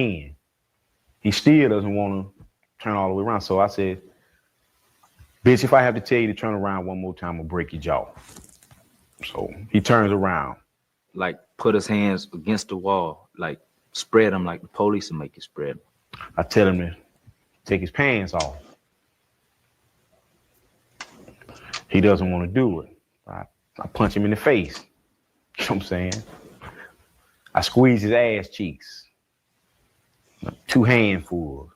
in. He still doesn't want to turn all the way around. So I said, bitch, if I have to tell you to turn around one more time, I'll break your jaw. So he turns around. Like put his hands against the wall, like spread them like the police will make you spread them. I tell him to take his pants off. He doesn't want to do it. I punch him in the face. You know what I'm saying? I squeeze his ass cheeks. 2 handfuls.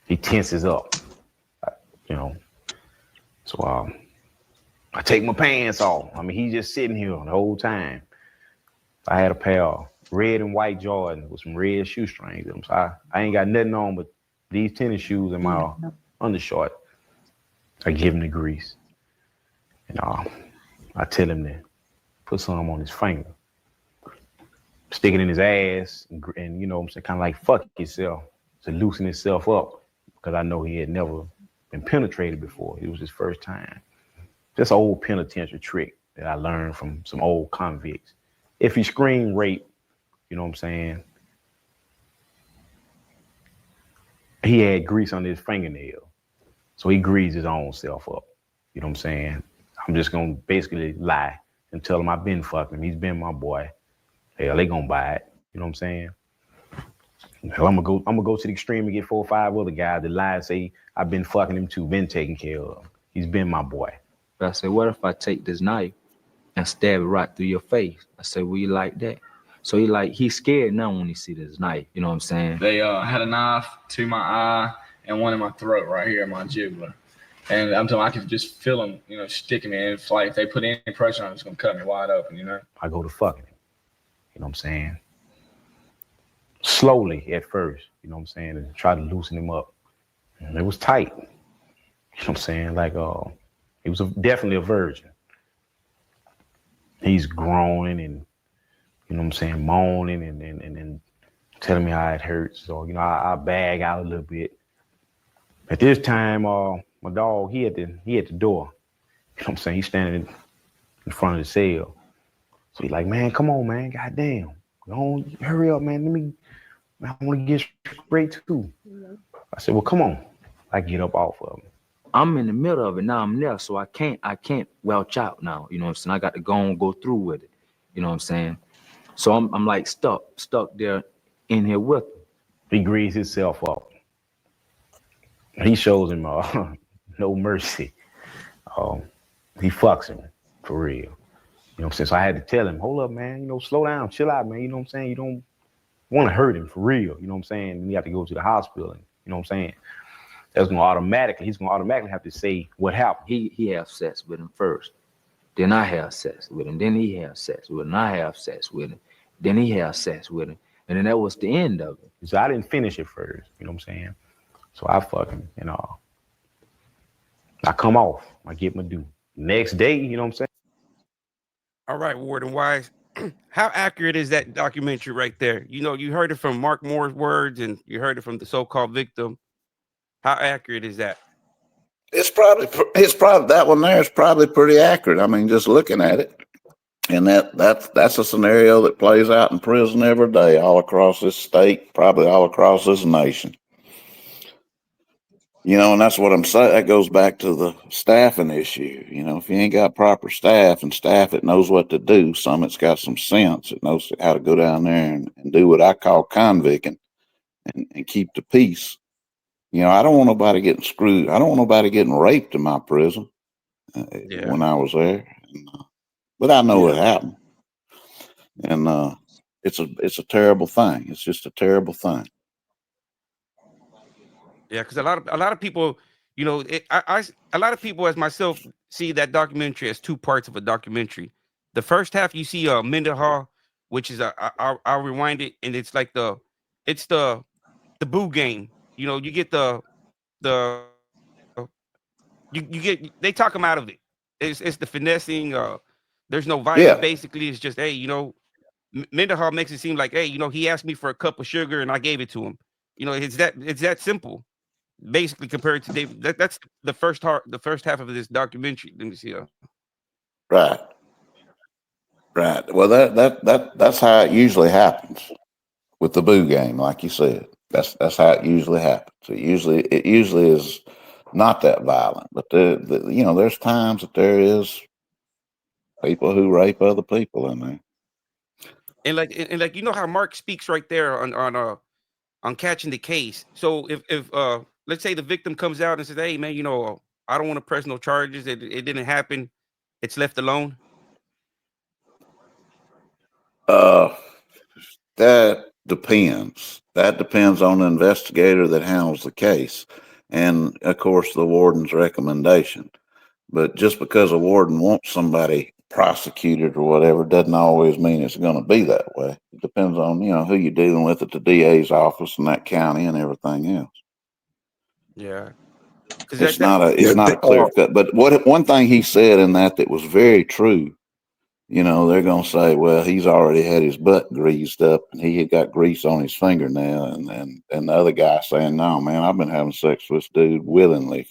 He tenses up. You know. So I take my pants off. I mean, he's just sitting here the whole time. I had a pair of red and white Jordan with some red shoestrings. So I ain't got nothing on but these tennis shoes and my undershort. I give him the grease. And I tell him to put some on his finger. Stick it in his ass and you know what I'm saying, kind of like fuck yourself to loosen himself up because I know he had never been penetrated before. It was his first time. Just an old penitentiary trick that I learned from some old convicts. If he screamed rape, you know what I'm saying, he had grease under his fingernail. So he greased his own self up. You know what I'm saying? I'm just gonna basically lie and tell him I've been fucking him. He's been my boy. Hell, they gonna buy it. You know what I'm saying? Hell, I'm gonna go to the extreme and get 4 or 5 other guys that lie and say I've been fucking him too, been taken care of. He's been my boy. But I said, what if I take this knife and stab it right through your face? I said, well, you like that? So he's scared now when he see this knife. You know what I'm saying? They had a knife to my eye and one in my throat right here, my jugular. And I'm telling you, I could just feel them, you know, sticking me. And it's like if they put any pressure on it, it's gonna cut me wide open, you know. I go to fucking him. You know what I'm saying? Slowly at first, you know what I'm saying, and try to loosen him up. And it was tight. You know what I'm saying? Like he was definitely a virgin. He's groaning and, you know what I'm saying, moaning and telling me how it hurts. So, you know, I bag out a little bit. At this time, my dog, he at the door. You know what I'm saying? He's standing in front of the cell. So he's like, man, come on, man, goddamn. Don't hurry up, man. I want to get straight to. I said, well, come on. I get up off of him. I'm in the middle of it now. I'm there, so I can't welch out now. You know what I'm saying? I got to go through with it. You know what I'm saying? So I'm like stuck there in here with him. He greases himself up. He shows him no mercy. He fucks him for real. You know what I'm saying? So I had to tell him, hold up, man. You know, slow down, chill out, man. You know what I'm saying? You don't want to hurt him for real. You know what I'm saying? And you have to go to the hospital. And, you know what I'm saying? He's gonna automatically have to say what happened. He have sex with him first. Then I have sex with him. Then he have sex with him. I have sex with him. Then he have sex with him. And then that was the end of it. So I didn't finish it first. You know what I'm saying? So I fuck him, you know. I come off. I get my due. Next day, you know what I'm saying? All right, Warden Wise. How accurate is that documentary right there? You know, you heard it from Mark Moore's words and you heard it from the so-called victim. How accurate is that? It's probably that one there is probably pretty accurate. I mean, just looking at it, and that's a scenario that plays out in prison every day, all across this state, probably all across this nation. You know, and that's what I'm saying. That goes back to the staffing issue. You know, if you ain't got proper staff and staff that knows what to do, some that's got some sense, that knows how to go down there and do what I call convicting and keep the peace. You know, I don't want nobody getting screwed. I don't want nobody getting raped in my prison when I was there. But I know it happened. And it's a terrible thing. It's just a terrible thing. Yeah, because a lot of people, you know, a lot of people as myself see that documentary as 2 parts of a documentary. The first half you see Mendenhall, which is I'll rewind it, and it's like the boo game. You know, you get they talk him out of it. It's the finessing. There's no violence. Yeah. Basically, it's just, hey, you know, Mendenhall makes it seem like, hey, you know, he asked me for a cup of sugar and I gave it to him. You know, it's that simple. Basically, compared to David, that's the first half of this documentary. Let me see. Right. Well, that's how it usually happens. with the boo game, like you said. That's how it usually happens. It usually is not that violent, but there's times that there is people who rape other people in there. And like you know how Mark speaks right there on catching the case. So if let's say the victim comes out and says, "Hey man, I don't want to press no charges. It didn't happen. It's left alone." That depends. That depends on the investigator that handles the case, and of course the warden's recommendation. But just because a warden wants somebody prosecuted or whatever doesn't always mean it's going to be that way. It depends on who you're dealing with at the DA's office in that county and everything else. Yeah, because It's not a clear cut. But one thing he said in that was very true. They're going to say, well, he's already had his butt greased up and he had got grease on his fingernail. And the other guy saying, no, man, I've been having sex with this dude willingly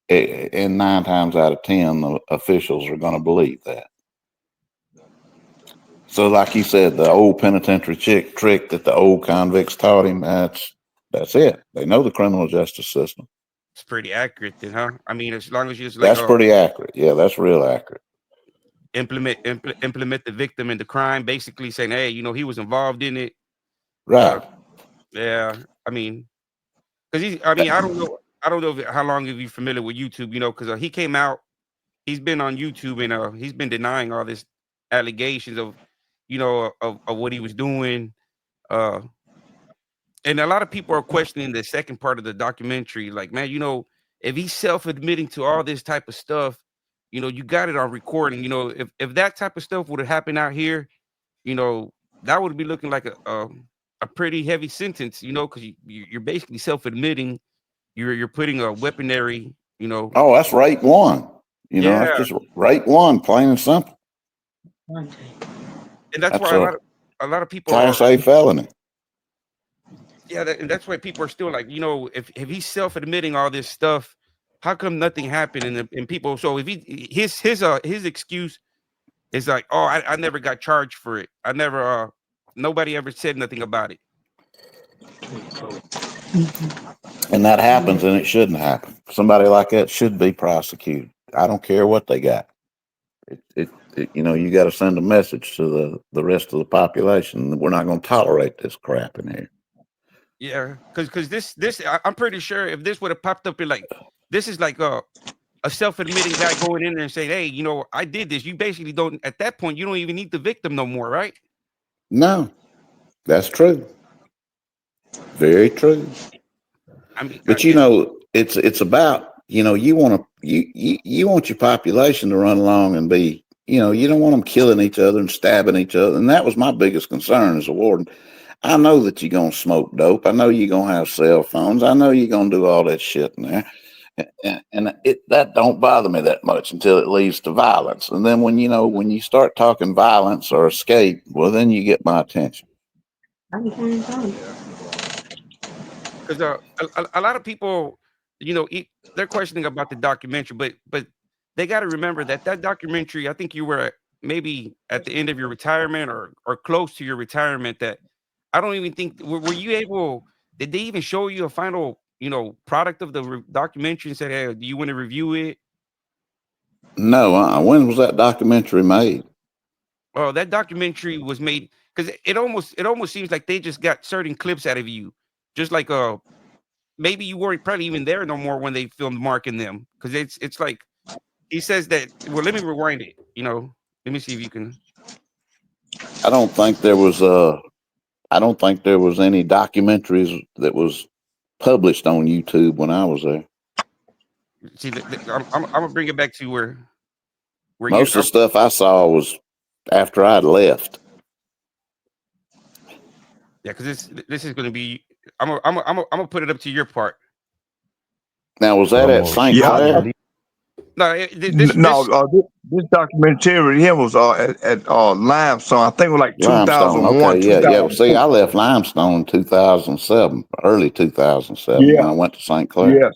and 9 times out of 10, the officials are going to believe that. So like you said, the old penitentiary trick that the old convicts taught him, that's it. They know the criminal justice system. It's pretty accurate then, huh? I mean, as long as you just that's pretty accurate. Yeah, that's real accurate. Implement the victim in the crime, basically saying, hey, he was involved in it. Right. Yeah. I mean, because I don't know how long have you familiar with YouTube, because he came out, he's been on YouTube and he's been denying all this allegations of, of what he was doing. And a lot of people are questioning the second part of the documentary. Like, man, if he's self-admitting to all this type of stuff, you got it on recording. If that type of stuff would have happened out here, that would be looking like a pretty heavy sentence, because you're basically self-admitting. You're putting a weaponry, Oh, that's rape 1. That's just rape 1, plain and simple. And that's why a lot of people Class A felony. Yeah, and that's why people are still like, if he's self-admitting all this stuff, how come nothing happened? And people, so if his excuse is like, oh, I never got charged for it. I never, nobody ever said nothing about it. And that happens, and it shouldn't happen. Somebody like that should be prosecuted. I don't care what they got. You got to send a message to the rest of the population. We're not going to tolerate this crap in here. Yeah, because this I'm pretty sure if this would have popped up, this is like a self-admitting guy going in there and saying, hey, I did this. You basically don't, at that point, you don't even need the victim no more, right? No, that's true. Very true. I mean, but it's about, you want your population to run along and be, you don't want them killing each other and stabbing each other. And that was my biggest concern as a warden. I know that you're going to smoke dope. I know you're going to have cell phones. I know you're going to do all that shit in there. And that don't bother me that much until it leads to violence. And then when you start talking violence or escape, well, then you get my attention. Because a lot of people, they're questioning about the documentary, but they got to remember that documentary, I think you were maybe at the end of your retirement or close to your retirement, that I don't even think, were you able, did they even show you a final, product of the documentary and said, hey, do you want to review it? No, when was that documentary made? Oh, that documentary was made, because it almost seems like they just got certain clips out of you. Just like maybe you weren't probably even there no more when they filmed Mark and them. Because it's like he says that, well, let me rewind it, let me see if you can. I don't think there was any documentaries that was published on YouTube when I was there. See, I'm gonna bring it back to where most of the stuff I saw was after I'd left. Yeah, because this is gonna be, I'm gonna put it up to your part. Now, was that at St. Clair? No, this documentary here was at Limestone. I think it was like 2001. Okay, yeah. See, I left Limestone in 2007, early 2007, when I went to St. Clair. Yeah,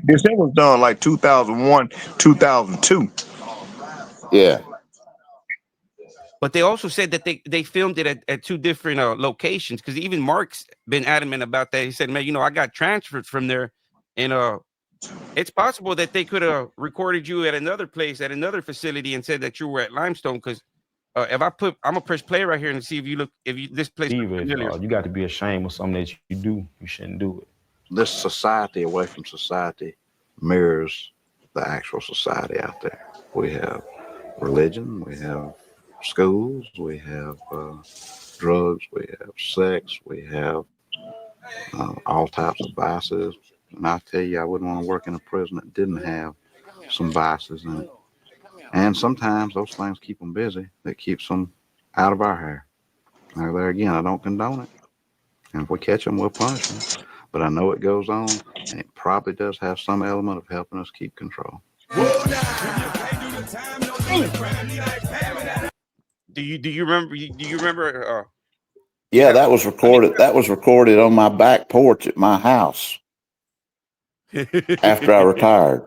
this thing was done like 2001, 2002. Yeah. But they also said that they filmed it at two different locations, because even Mark's been adamant about that. He said, man, I got transferred from there, and it's possible that they could have recorded you at another place, at another facility, and said that you were at Limestone. Because I'm gonna press play right here and see if this place is familiar. You got to be ashamed of something that you do. You shouldn't do it. This society away from society mirrors the actual society out there. We have religion, we have schools, we have drugs, we have sex, we have all types of vices. And I tell you, I wouldn't want to work in a prison that didn't have some vices in it. And sometimes those things keep them busy. That keeps them out of our hair. Now, there again, I don't condone it. And if we catch them, we'll punish them. But I know it goes on, and it probably does have some element of helping us keep control. Do you remember? Yeah, that was recorded. That was recorded on my back porch at my house after I retired.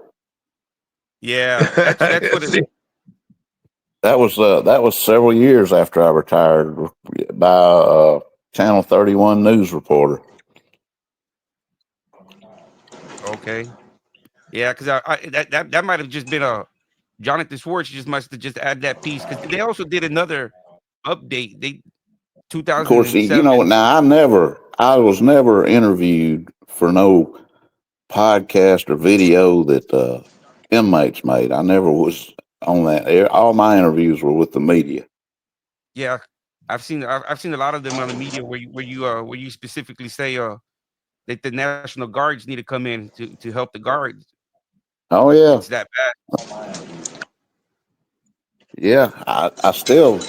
Yeah, that's what it is. That was several years after I retired by Channel 31 news reporter. Okay. Yeah, because that might have just been Jonathan Schwartz just must have just added that piece, because they also did another update. They 2007. Of course, now I was never interviewed for no podcast or video that inmates made. I never was on that. All my interviews were with the media. Yeah, I've seen a lot of them on the media where you specifically say that the National Guards need to come in to help the guards. Oh yeah, it's that bad. Yeah, I still,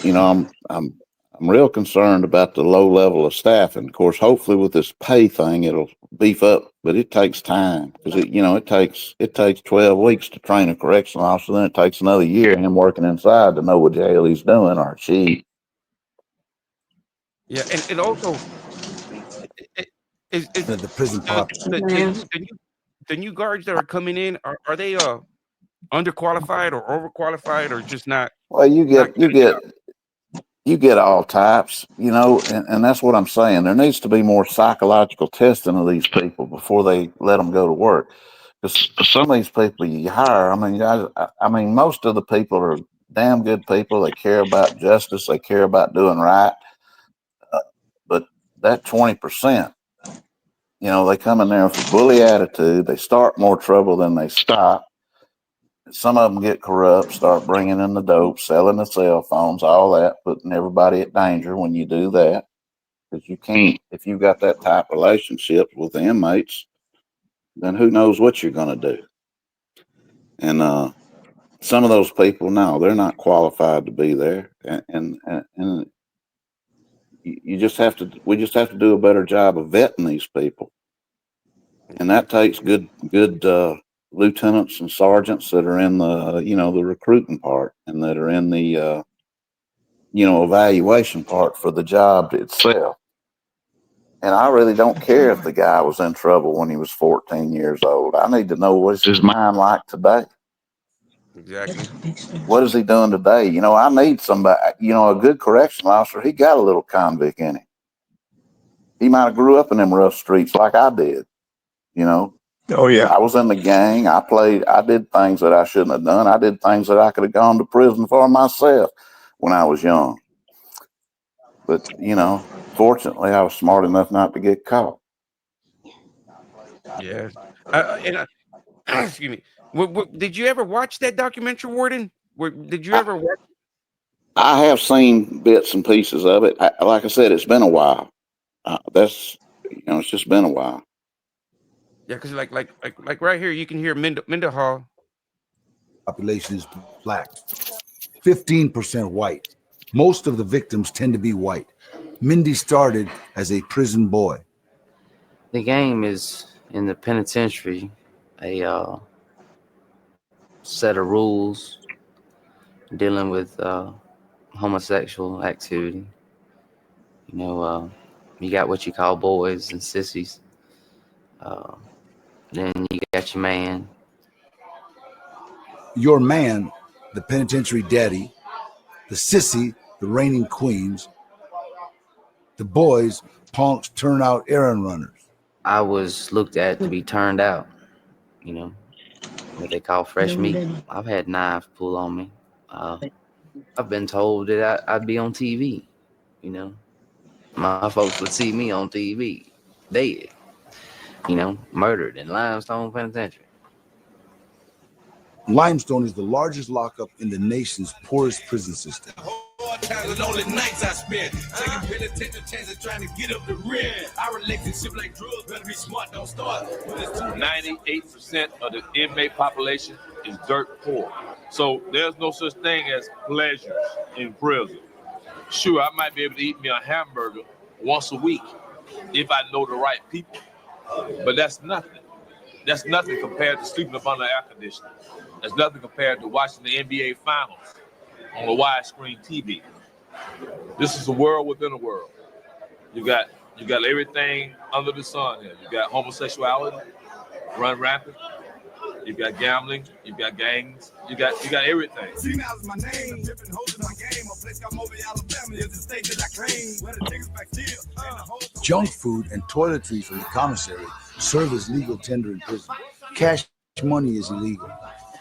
I'm real concerned about the low level of staffing. Of course, hopefully with this pay thing, it'll beef up, but it takes time because it takes 12 weeks to train a correctional officer. Then it takes another year of him working inside to know what jail he's doing or she. Yeah, and also is the prison pop. The new guards that are coming in, are they underqualified or overqualified or just not? Well, you get all types, and that's what I'm saying. There needs to be more psychological testing of these people before they let them go to work. Because some of these people you hire, I mean, most of the people are damn good people. They care about justice. They care about doing right. But that 20%, they come in there with a bully attitude. They start more trouble than they stop. Some of them get corrupt, start bringing in the dope, selling the cell phones, all that, putting everybody at danger when you do that. Because you can't, if you've got that type of relationship with the inmates, then who knows what you're going to do. And some of those people, no, they're not qualified to be there. And we just have to do a better job of vetting these people. And that takes good lieutenants and sergeants that are in the recruiting part and that are in the evaluation part for the job itself. And I really don't care if the guy was in trouble when he was 14 years old. I need to know what's his mind like today. Exactly. What is he doing today? I need somebody, a good correctional officer. He got a little convict in him. He might have grew up in them rough streets like I did, Oh yeah. I was in the gang. I did things that I shouldn't have done. I did things that I could have gone to prison for myself when I was young. But, fortunately I was smart enough not to get caught. Yeah. Excuse me. Did you ever watch that documentary, Warden? Did you ever watch? I have seen bits and pieces of it. Like I said, it's been a while. It's just been a while. Yeah, because like right here, you can hear Mendenhall. Population is black, 15% white. Most of the victims tend to be white. Mindy started as a prison boy. The game is in the penitentiary, a set of rules dealing with homosexual activity. You got what you call boys and sissies. Then you got your man. Your man, the penitentiary daddy. The sissy, the reigning queens. The boys, punks, turn out errand runners. I was looked at to be turned out, you know, what they call fresh meat. I've had knives pulled on me. I've been told that I'd be on TV, you know. My folks would see me on TV, dead, you know, murdered in Limestone Penitentiary. Limestone is the largest lockup in the nation's poorest prison system. Lonely nights I spent taking penitentiary chances trying to get up the rent. Our relationship like drugs better be smart, don't start. 98% of the inmate population is dirt poor. So there's no such thing as pleasures in prison. Sure, I might be able to eat me a hamburger once a week if I know the right people. But that's nothing. That's nothing compared to sleeping up under air conditioning. That's nothing compared to watching the NBA Finals on a widescreen TV. This is a world within a world. You got everything under the sun here. You got homosexuality, run rampant. You got gambling. You got gangs. You got everything. See, now is my name. Dipping holes in my game. A place called Mobile, Alabama is the state that I claim. Where the niggas back here. Junk food and toiletries from the commissary serve as legal tender in prison. Cash money is illegal,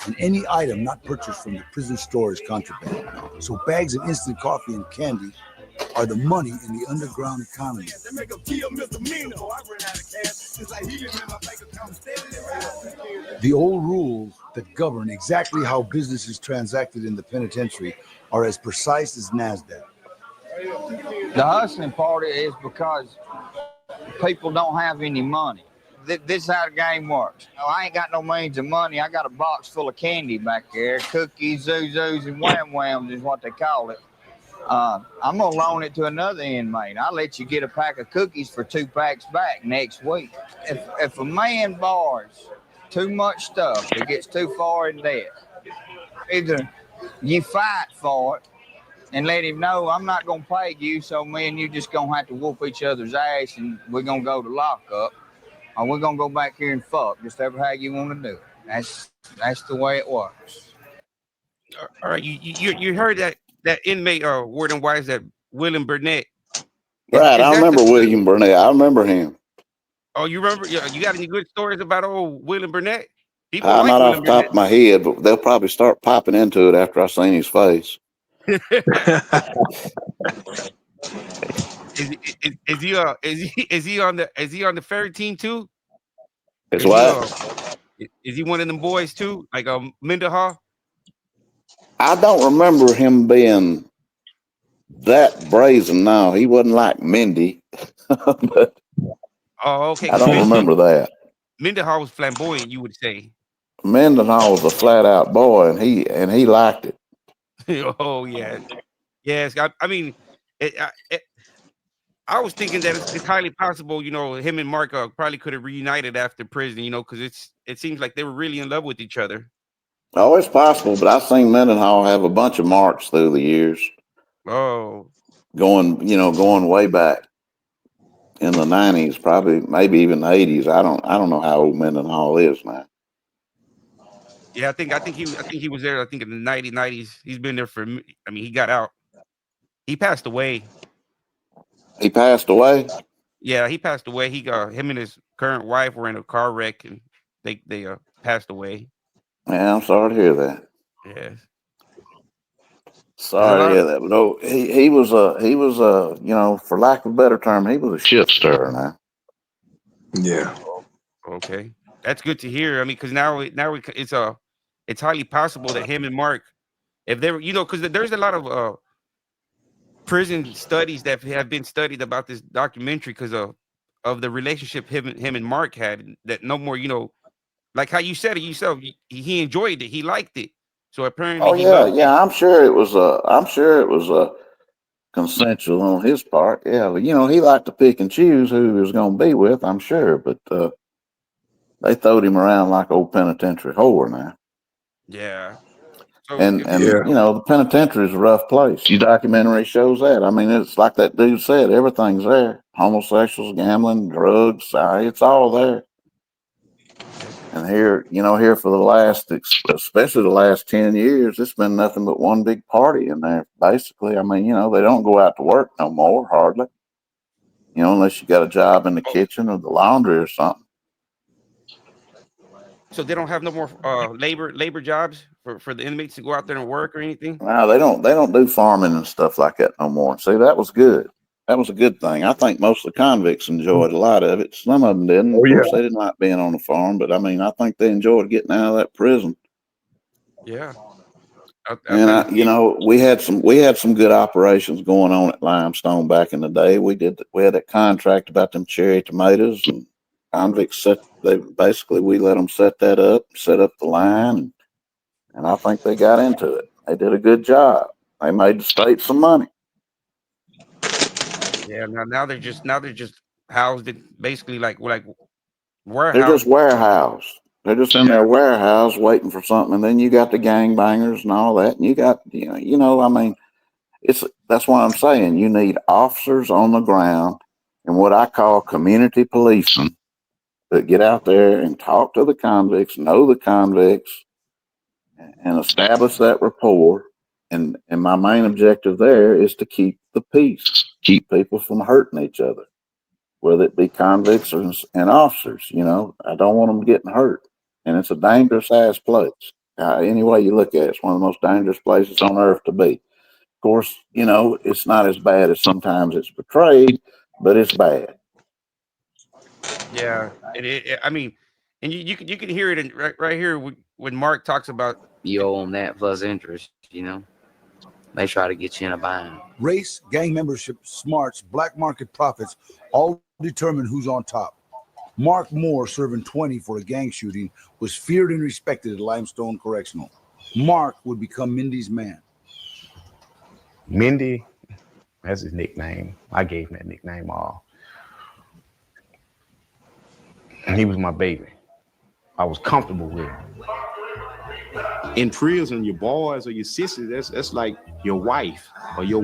and any item not purchased from the prison store is contraband. So bags of instant coffee and candy are the money in the underground economy. The old rules that govern exactly how business is transacted in the penitentiary are as precise as NASDAQ. The hustling part is because people don't have any money. This is how the game works. I ain't got no means of money. I got a box full of candy back there. Cookies, Zuzus, and Wham Whams is what they call it. I'm going to loan it to another inmate. I'll let you get a pack of cookies for 2 packs back next week. If a man borrows too much stuff, it gets too far in debt. Either you fight for it and let him know I'm not going to pay you, so me and you just going to have to whoop each other's ass and we're going to go to lockup. Or we're going to go back here and fuck, just ever how you want to do it. That's the way it works. All right, you heard that inmate, Warden Wise, that William Burnett. Right, I remember William Burnett. I remember him. Oh, you remember? Yeah, you got any good stories about old William Burnett? People I'm like not William off the top of my head, but they'll probably start popping into it after I seen his face. Is he on the ferry team too? Is what? Is he one of them boys too? Like Mendenhall? I don't remember him being that brazen. No, he wasn't like Mindy. But Oh, okay. I don't remember that. Mendenhall was flamboyant, you would say. Mendenhall was a flat out boy, and he liked it. Oh yeah, yes. I mean, I was thinking that it's highly possible, him and Mark probably could have reunited after prison, because it seems like they were really in love with each other. Oh, it's possible, but I've seen Mendenhall have a bunch of marks through the years. Oh, going way back in the 90s, probably maybe even the 80s. I don't know how old Mendenhall is now. Yeah, I think he was there. I think in the 90s. He's been there he got out. He passed away. He passed away? Yeah, he passed away. Him and his current wife were in a car wreck and they passed away. Yeah, I'm sorry to hear that. Yes. Sorry to hear that. But no, he was for lack of a better term, he was a shit stirrer now. Yeah. Okay. That's good to hear. I mean, because now it's highly possible that him and Mark, if they were, because there's a lot of prison studies that have been studied about this documentary because of the relationship him and Mark had, that no more, like how you said it yourself, he enjoyed it, he liked it. So apparently, I'm sure it was consensual on his part. Yeah, he liked to pick and choose who he was going to be with, I'm sure, but they throwed him around like old penitentiary whore now. Yeah. So, and the penitentiary is a rough place. Your documentary shows that. I mean, it's like that dude said, everything's there. Homosexuals, gambling, drugs, it's all there. And here, here for the last, especially the last 10 years, it's been nothing but one big party in there. Basically, I mean, they don't go out to work no more, hardly. Unless you got a job in the kitchen or the laundry or something. So they don't have no more labor jobs for the inmates to go out there and work or anything? No, they don't do farming and stuff like that no more. See, that was good. That was a good thing. I think most of the convicts enjoyed a lot of it. Some of them didn't. Of course, they didn't like being on the farm, but I mean, I think they enjoyed getting out of that prison. Yeah. And we had some good operations going on at Limestone back in the day. We had that contract about them cherry tomatoes, and convicts we let them set that up, set up the line, and I think they got into it. They did a good job. They made the state some money. Yeah, now they're just housed in basically like warehouse. They're just warehoused. They're just in their warehouse waiting for something, and then you got the gangbangers and all that, and you got I mean, that's why I'm saying you need officers on the ground and what I call community policing that get out there and talk to the convicts, know the convicts, and establish that rapport. And my main objective there is to keep the peace, keep people from hurting each other, whether it be convicts and officers. I don't want them getting hurt. And it's a dangerous ass place. Any way you look at it, it's one of the most dangerous places on earth to be. Of course, it's not as bad as sometimes it's portrayed, but it's bad. Yeah, I mean, and you can hear it right here when Mark talks about you owe them that plus interest. They try to get you in a bind. Race, gang membership, smarts, black market profits all determine who's on top. Mark Moore, serving 20 for a gang shooting, was feared and respected at Limestone Correctional. Mark would become Mindy's man. Mindy, that's his nickname. I gave him that nickname all. And he was my baby. I was comfortable with him. In prison, your boys or your sisters, that's like your wife or your